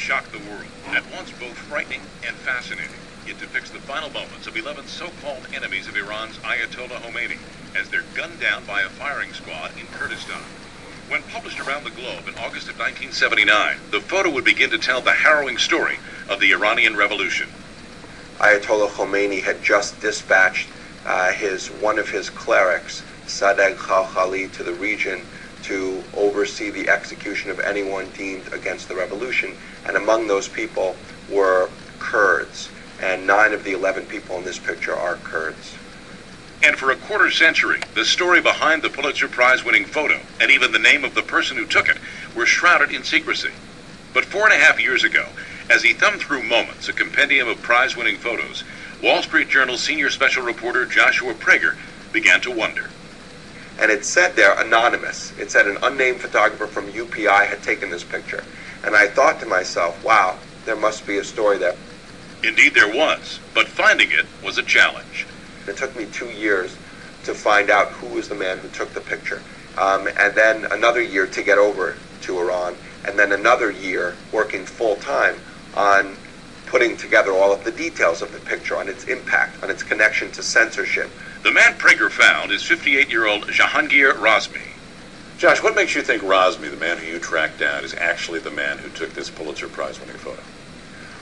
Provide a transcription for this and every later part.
shocked the world, at once both frightening and fascinating. It depicts the final moments of 11 so-called enemies of Iran's Ayatollah Khomeini as they're gunned down by a firing squad in Kurdistan. When published around the globe in August of 1979, the photo would begin to tell the harrowing story of the Iranian Revolution. Ayatollah Khomeini had just dispatched one of his clerics, Sadegh Khalkhali, to the region to oversee the execution of anyone deemed against the revolution, and among those people were Kurds, and 9 of the 11 people in this picture are Kurds. And for a quarter century, the story behind the Pulitzer Prize-winning photo, and even the name of the person who took it, were shrouded in secrecy. But 4.5 years ago, as he thumbed through Moments, a compendium of prize-winning photos, Wall Street Journal senior special reporter Joshua Prager began to wonder. And it said there, anonymous. It said an unnamed photographer from UPI had taken this picture. And I thought to myself, wow, there must be a story there. Indeed there was, but finding it was a challenge. It took me 2 years to find out who was the man who took the picture. And then another year to get over to Iran. And then another year working full-time on putting together all of the details of the picture, on its impact, on its connection to censorship. The man Prager found is 58-year-old Jahangir Razmi. Josh, what makes you think Razmi, the man who you tracked down, is actually the man who took this Pulitzer Prize-winning photo?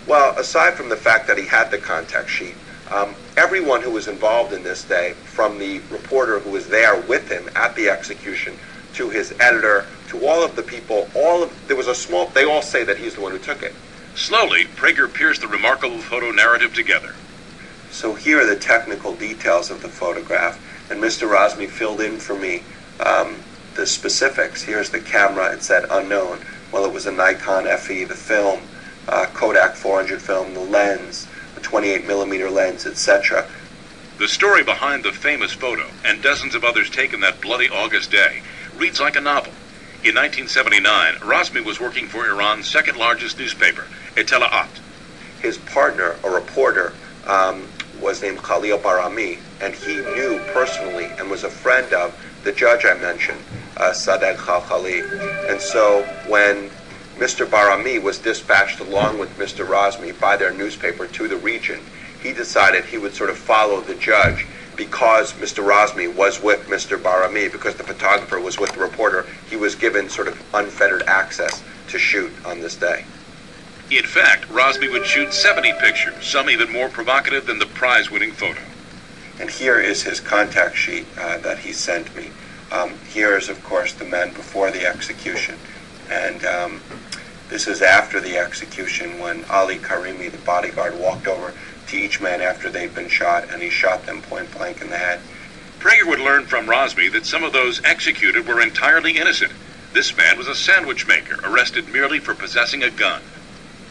Well, aside from the fact that he had the contact sheet, everyone who was involved in this day, from the reporter who was there with him at the execution, to his editor, to all of the people, they all say that he's the one who took it. Slowly, Prager pierced the remarkable photo narrative together. So here are the technical details of the photograph, and Mr. Razmi filled in for me the specifics. Here's the camera, it said unknown. Well, it was a Nikon FE, the film, Kodak 400 film, the lens, a 28mm lens, etc. The story behind the famous photo, and dozens of others taken that bloody August day, reads like a novel. In 1979, Razmi was working for Iran's second-largest newspaper, Etela'at. His partner, a reporter, was named Khalil Barami, and he knew personally and was a friend of the judge I mentioned, Sadegh Khalkhali. And so when Mr. Barami was dispatched along with Mr. Razmi by their newspaper to the region, he decided he would sort of follow the judge because Mr. Razmi was with Mr. Barami, because the photographer was with the reporter. He was given sort of unfettered access to shoot on this day. In fact, Razmi would shoot 70 pictures, some even more provocative than the prize-winning photo. And here is his contact sheet that he sent me. Here is, of course, the men before the execution. And this is after the execution, when Ali Karimi, the bodyguard, walked over to each man after they'd been shot, and he shot them point blank in the head. Prager would learn from Razmi that some of those executed were entirely innocent. This man was a sandwich maker, arrested merely for possessing a gun.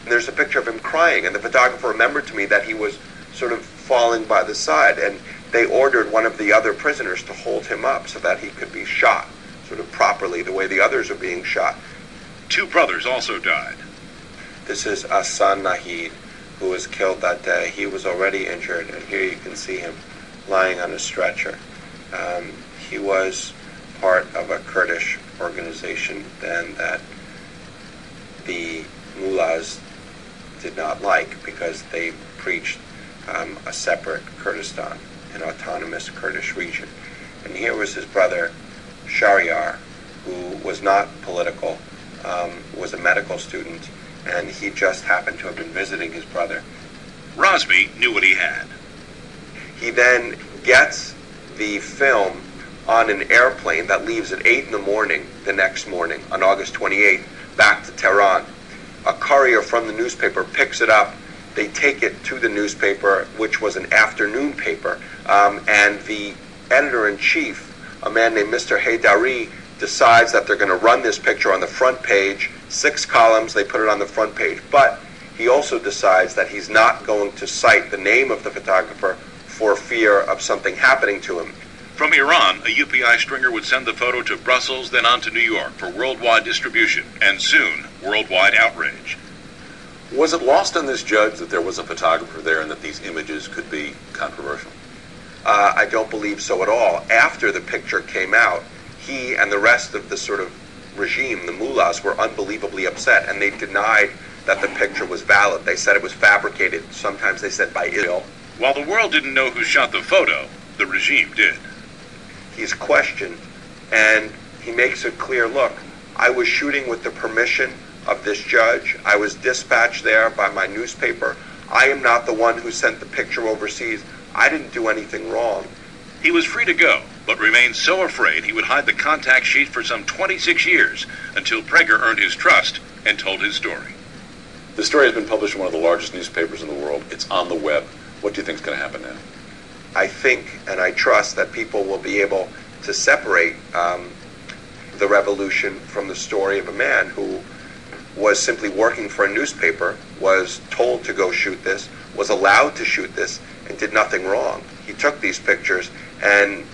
And there's a picture of him crying, and the photographer remembered to me that he was sort of falling by the side, and they ordered one of the other prisoners to hold him up so that he could be shot, sort of properly, the way the others are being shot. 2 brothers also died. This is Hassan Nahid, who was killed that day. He was already injured, and here you can see him lying on a stretcher. He was part of a Kurdish organization then that the mullahs did not like, because they preached a separate Kurdistan, an autonomous Kurdish region. And here was his brother Shahryar, who was not political, was a medical student, and he just happened to have been visiting his brother. Razmi knew what he had. He then gets the film on an airplane that leaves at 8 in the morning the next morning, on August 28th, back to Tehran. A courier from the newspaper picks it up. They take it to the newspaper, which was an afternoon paper, and the editor-in-chief, a man named Mr. Haydari, decides that they're going to run this picture on the front page. 6 columns, they put it on the front page. But he also decides that he's not going to cite the name of the photographer for fear of something happening to him. From Iran, a UPI stringer would send the photo to Brussels, then on to New York for worldwide distribution, and soon, worldwide outrage. Was it lost on this judge that there was a photographer there and that these images could be controversial? I don't believe so at all. After the picture came out, he and the rest of the sort of regime, the mullahs, were unbelievably upset, and they denied that the picture was valid. They said it was fabricated. Sometimes they said by Israel. While the world didn't know who shot the photo, the regime did. He's questioned, and he makes it clear, look, I was shooting with the permission of this judge. I was dispatched there by my newspaper. I am not the one who sent the picture overseas. I didn't do anything wrong. He was free to go, but remained so afraid he would hide the contact sheet for some 26 years until Prager earned his trust and told his story. The story has been published in one of the largest newspapers in the world. It's on the web. What do you think is going to happen now? I think and I trust that people will be able to separate the revolution from the story of a man who was simply working for a newspaper, was told to go shoot this, was allowed to shoot this, and did nothing wrong. He took these pictures, and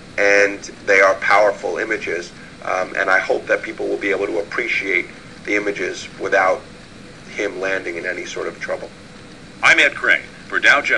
they are powerful images, and I hope that people will be able to appreciate the images without him landing in any sort of trouble. I'm Ed Crane for Dow Jones.